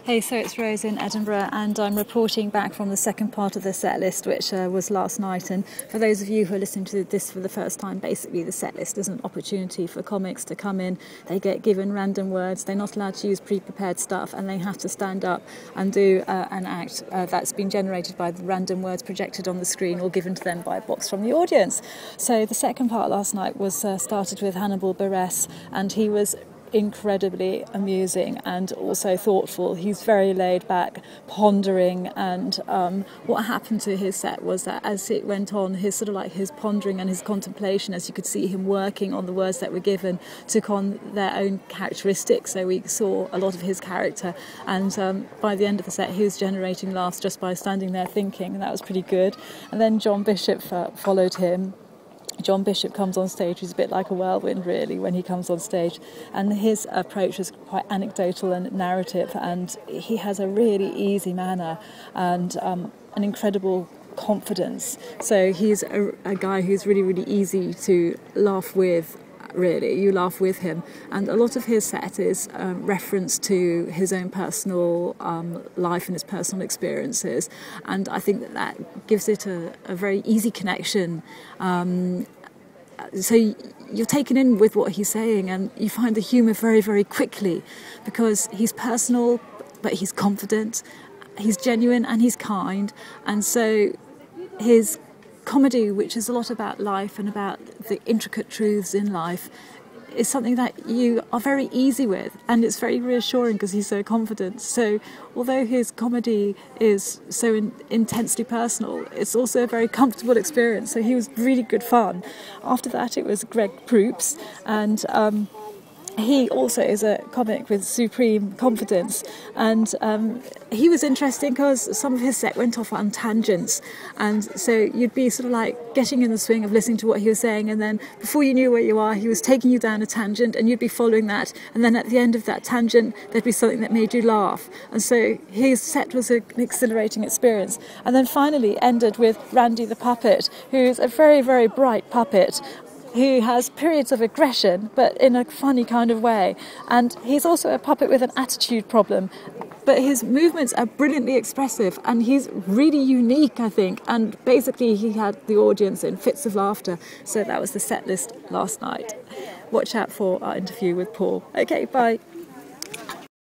Hey, so it's Rose in Edinburgh, and I'm reporting back from the second part of the set list, which was last night. And for those of you who are listening to this for the first time, basically the set list is an opportunity for comics to come in. They get given random words, they're not allowed to use pre-prepared stuff, and they have to stand up and do an act that's been generated by the random words projected on the screen or given to them by a box from the audience. So the second part last night was started with Hannibal Buress, and he was incredibly amusing and also thoughtful. He's very laid back, pondering, and what happened to his set was that as it went on, his pondering and his contemplation, as you could see him working on the words that were given, took on their own characteristics. So we saw a lot of his character, and by the end of the set he was generating laughs just by standing there thinking, and that was pretty good. And then John Bishop followed him. John Bishop comes on stage, he's a bit like a whirlwind really when he comes on stage, and his approach is quite anecdotal and narrative, and he has a really easy manner and an incredible confidence. So he's a guy who's really, really easy to laugh with. Really, you laugh with him, and a lot of his set is reference to his own personal life and his personal experiences, and I think that gives it a very easy connection. So you're taken in with what he's saying, and you find the humour very, very quickly, because he's personal, but he's confident, he's genuine, and he's kind, and so his comedy, which is a lot about life and about the intricate truths in life, is something that you are very easy with, and it's very reassuring because he's so confident. So although his comedy is so intensely personal, it's also a very comfortable experience. So he was really good fun. After that it was Greg Proops, and he also is a comic with supreme confidence, and he was interesting because some of his set went off on tangents, and so you'd be sort of like getting in the swing of listening to what he was saying, and then before you knew where you are, he was taking you down a tangent, and you'd be following that, and then at the end of that tangent there'd be something that made you laugh, and so his set was an exhilarating experience. And then finally ended with Randy the puppet, who's a very, very bright puppet, who has periods of aggression, but in a funny kind of way. And he's also a puppet with an attitude problem, but his movements are brilliantly expressive, and he's really unique, I think. And basically he had the audience in fits of laughter. So that was the set list last night. Watch out for our interview with Paul. Okay, bye.